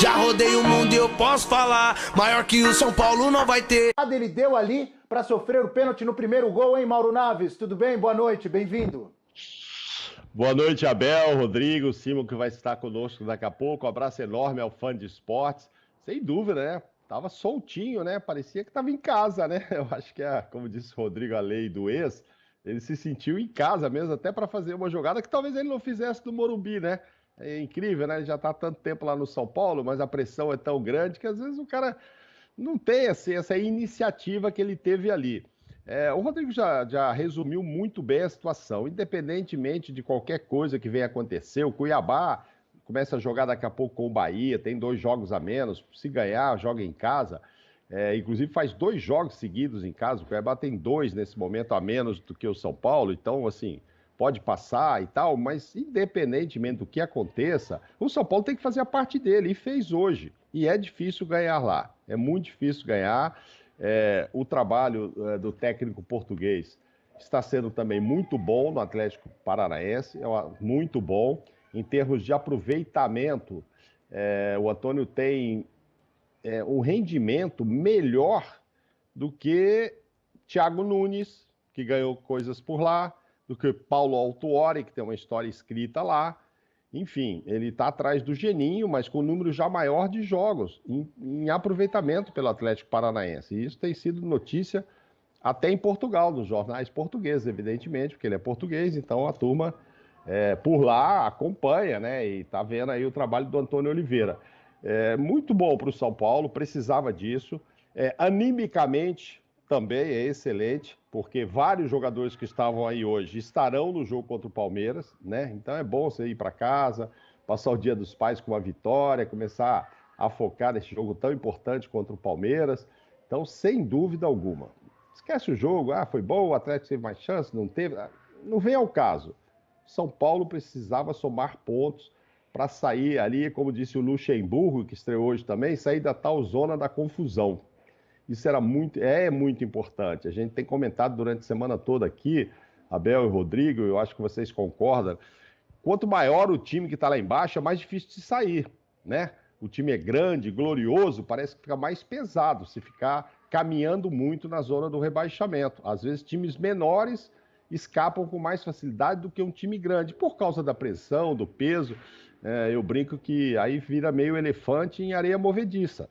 Já rodei o mundo e eu posso falar, maior que o São Paulo não vai ter. Ele deu ali para sofrer o pênalti no primeiro gol, hein, Mauro Naves? Tudo bem? Boa noite, bem-vindo. Boa noite, Abel, Rodrigo, Simon, que vai estar conosco daqui a pouco. Um abraço enorme ao fã de esportes. Sem dúvida, né? Tava soltinho, né? Parecia que tava em casa, né? Eu acho que, como disse o Rodrigo, a lei do ex, ele se sentiu em casa mesmo, até para fazer uma jogada que talvez ele não fizesse no Morumbi, né? É incrível, né? Ele já tá há tanto tempo lá no São Paulo, mas a pressão é tão grande que às vezes o cara não tem assim, essa iniciativa que ele teve ali. O Rodrigo já resumiu muito bem a situação, independentemente de qualquer coisa que venha acontecer. O Cuiabá começa a jogar daqui a pouco com o Bahia, tem 2 jogos a menos, se ganhar, joga em casa. Inclusive faz 2 jogos seguidos em casa, o Cuiabá tem 2 nesse momento a menos do que o São Paulo, então assim, pode passar e tal, mas independentemente do que aconteça, o São Paulo tem que fazer a parte dele, e fez hoje. E é difícil ganhar lá, é muito difícil ganhar. O trabalho do técnico português está sendo também muito bom no Atlético Paranaense, muito bom. Em termos de aproveitamento, o Antônio tem um rendimento melhor do que Thiago Nunes, que ganhou coisas por lá, do que Paulo Autuori, que tem uma história escrita lá. Enfim, ele está atrás do Geninho, mas com um número já maior de jogos em aproveitamento pelo Atlético Paranaense. E isso tem sido notícia até em Portugal, nos jornais portugueses, evidentemente, porque ele é português, então a turma por lá acompanha, né? E está vendo aí o trabalho do Antônio Oliveira. Muito bom para o São Paulo, precisava disso. Animicamente também é excelente, porque vários jogadores que estavam aí hoje estarão no jogo contra o Palmeiras, né? Então é bom você ir para casa, passar o Dia dos Pais com uma vitória, começar a focar nesse jogo tão importante contra o Palmeiras. Então, sem dúvida alguma. Esquece o jogo, foi bom, o Atlético teve mais chance, não teve. Não vem ao caso. São Paulo precisava somar pontos para sair ali, como disse o Luxemburgo, que estreou hoje também, sair da tal zona da confusão. Isso é muito importante. A gente tem comentado durante a semana toda aqui, Abel e Rodrigo, eu acho que vocês concordam. Quanto maior o time que está lá embaixo, é mais difícil de sair, né? O time é grande, glorioso, parece que fica mais pesado se ficar caminhando muito na zona do rebaixamento. Às vezes, times menores escapam com mais facilidade do que um time grande, por causa da pressão, do peso. Eu brinco que aí vira meio elefante em areia movediça.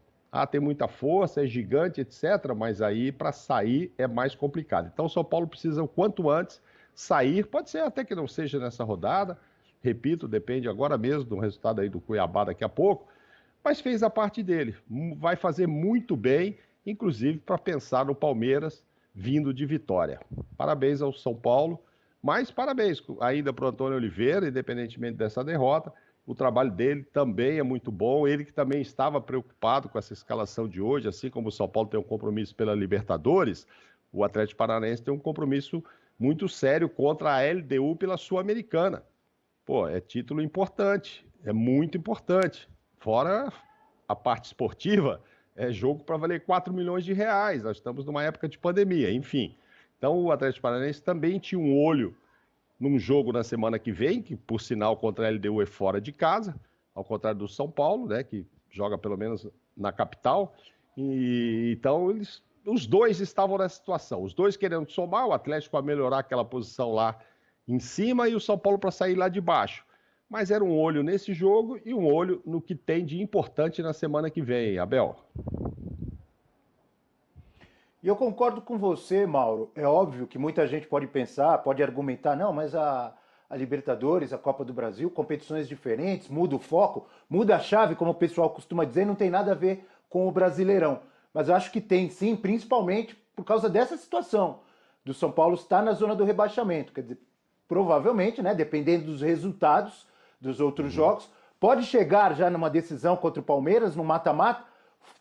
Tem muita força, é gigante, etc., mas aí para sair é mais complicado. Então o São Paulo precisa o quanto antes sair, pode ser até que não seja nessa rodada, repito, depende agora mesmo do resultado aí do Cuiabá daqui a pouco, mas fez a parte dele, vai fazer muito bem, inclusive para pensar no Palmeiras vindo de vitória. Parabéns ao São Paulo, mas parabéns ainda para o Antônio Oliveira, independentemente dessa derrota. O trabalho dele também é muito bom, ele que também estava preocupado com essa escalação de hoje, assim como o São Paulo tem um compromisso pela Libertadores, o Atlético Paranaense tem um compromisso muito sério contra a LDU pela Sul-Americana. É título importante, é muito importante. Fora a parte esportiva, é jogo para valer 4 milhões de reais, nós estamos numa época de pandemia, enfim. Então o Atlético Paranaense também tinha um olho num jogo na semana que vem, que por sinal contra a LDU é fora de casa, ao contrário do São Paulo, né, que joga pelo menos na capital. Então os dois estavam nessa situação, os dois querendo somar, o Atlético para melhorar aquela posição lá em cima e o São Paulo para sair lá de baixo. Mas era um olho nesse jogo e um olho no que tem de importante na semana que vem, Abel. E eu concordo com você, Mauro. É óbvio que muita gente pode pensar, pode argumentar, não, mas a Libertadores, a Copa do Brasil, competições diferentes, muda o foco, muda a chave, como o pessoal costuma dizer, não tem nada a ver com o Brasileirão. Mas eu acho que tem sim, principalmente por causa dessa situação do São Paulo estar na zona do rebaixamento. Quer dizer, provavelmente, né, dependendo dos resultados dos outros jogos, pode chegar já numa decisão contra o Palmeiras, no mata-mata,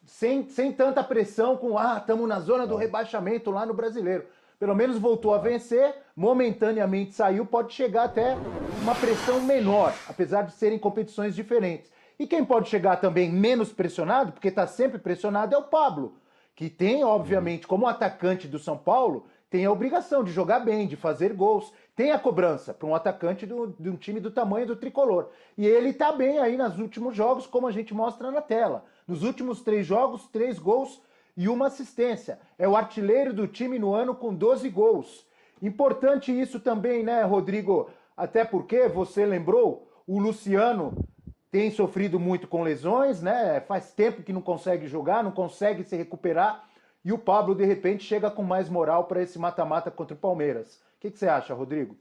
sem tanta pressão com, estamos na zona do rebaixamento lá no Brasileiro. Pelo menos voltou a vencer, momentaneamente saiu, pode chegar até uma pressão menor, apesar de serem competições diferentes. E quem pode chegar também menos pressionado, porque está sempre pressionado, é o Pablo, que tem, obviamente, como atacante do São Paulo, tem a obrigação de jogar bem, de fazer gols. Tem a cobrança para um atacante de um time do tamanho do Tricolor. E ele tá bem aí nos últimos jogos, como a gente mostra na tela. Nos últimos 3 jogos, 3 gols e 1 assistência. É o artilheiro do time no ano com 12 gols. Importante isso também, né, Rodrigo? Até porque, você lembrou, o Luciano tem sofrido muito com lesões, né? Faz tempo que não consegue jogar, não consegue se recuperar. E o Pablo, de repente, chega com mais moral para esse mata-mata contra o Palmeiras. O que você acha, Rodrigo?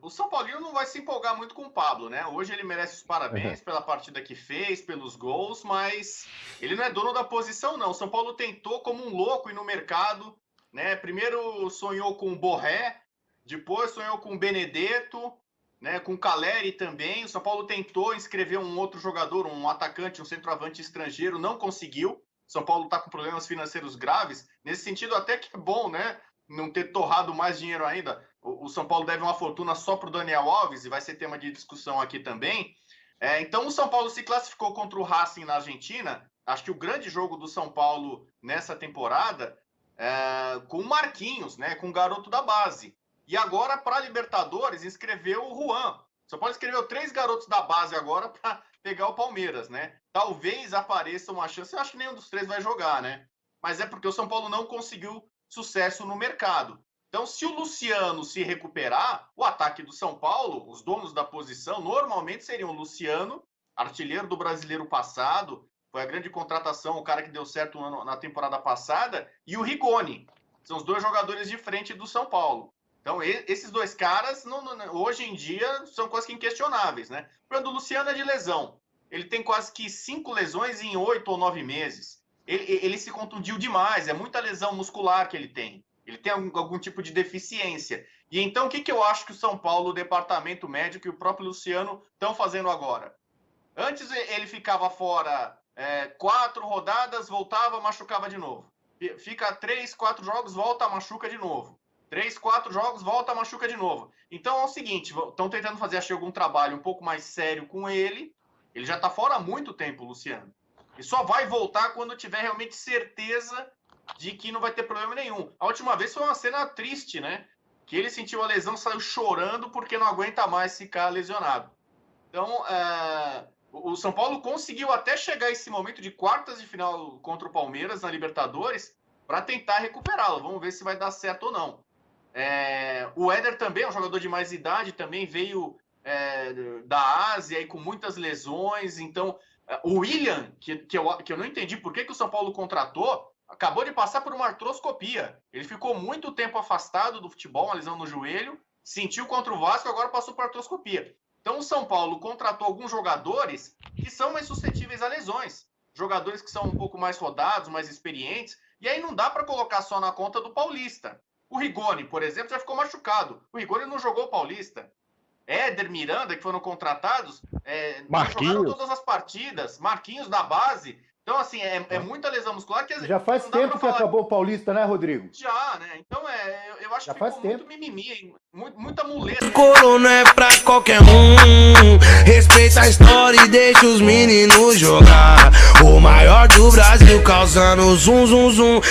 O São Paulino não vai se empolgar muito com o Pablo, né? Hoje ele merece os parabéns pela partida que fez, pelos gols, mas ele não é dono da posição, não. O São Paulo tentou como um louco ir no mercado, né? Primeiro sonhou com o Borré, depois sonhou com o Benedetto, né? Com o Caleri também. O São Paulo tentou inscrever um outro jogador, um atacante, um centroavante estrangeiro, não conseguiu. O São Paulo está com problemas financeiros graves. Nesse sentido, até que é bom, né? Não ter torrado mais dinheiro ainda. O São Paulo deve uma fortuna só para o Daniel Alves, e vai ser tema de discussão aqui também. Então, o São Paulo se classificou contra o Racing na Argentina. Acho que o grande jogo do São Paulo nessa temporada com o Marquinhos, né, com o garoto da base. E agora, para a Libertadores, inscreveu o Juan. O São Paulo escreveu 3 garotos da base agora para pegar o Palmeiras, né? Talvez apareça uma chance. Eu acho que nenhum dos 3 vai jogar, né? Mas é porque o São Paulo não conseguiu sucesso no mercado. Então, se o Luciano se recuperar, o ataque do São Paulo, os donos da posição, normalmente seriam o Luciano, artilheiro do Brasileiro passado, foi a grande contratação, o cara que deu certo na temporada passada, e o Rigoni. São os 2 jogadores de frente do São Paulo. Então, esses 2 caras, hoje em dia, são quase que inquestionáveis, né? O problema do Luciano é de lesão. Ele tem quase que 5 lesões em 8 ou 9 meses. Ele se contundiu demais, é muita lesão muscular que ele tem. Ele tem algum tipo de deficiência. E então, o que eu acho que o São Paulo, o departamento médico e o próprio Luciano estão fazendo agora? Antes ele ficava fora 4 rodadas, voltava, machucava de novo. Fica 3, 4 jogos, volta, machuca de novo. 3, 4 jogos, volta, machuca de novo. Então é o seguinte, estão tentando fazer, acho, algum trabalho um pouco mais sério com ele. Ele já está fora há muito tempo, Luciano. E só vai voltar quando tiver realmente certeza de que não vai ter problema nenhum. A última vez foi uma cena triste, né? Que ele sentiu a lesão, saiu chorando porque não aguenta mais ficar lesionado. Então, o São Paulo conseguiu até chegar a esse momento de quartas de final contra o Palmeiras na Libertadores para tentar recuperá-lo. Vamos ver se vai dar certo ou não. O Éder também é um jogador de mais idade, também veio da Ásia e com muitas lesões. Então, o William, que eu não entendi por que o São Paulo contratou, acabou de passar por uma artroscopia. Ele ficou muito tempo afastado do futebol, uma lesão no joelho, sentiu contra o Vasco, agora passou por artroscopia. Então o São Paulo contratou alguns jogadores que são mais suscetíveis a lesões. Jogadores que são um pouco mais rodados, mais experientes. E aí não dá para colocar só na conta do Paulista. O Rigoni, por exemplo, já ficou machucado. O Rigoni não jogou o Paulista. Éder, Miranda, que foram contratados, não jogaram todas as partidas. Marquinhos da base. Então, assim, é muita lesão muscular que... Já faz tempo que acabou o Paulista, né, Rodrigo? Já, né? Então, eu acho que ficou muito mimimi, muita muleta. Coro não é pra qualquer um. Respeita a história e deixa os meninos jogar. O maior do Brasil causando zum, zum, zum.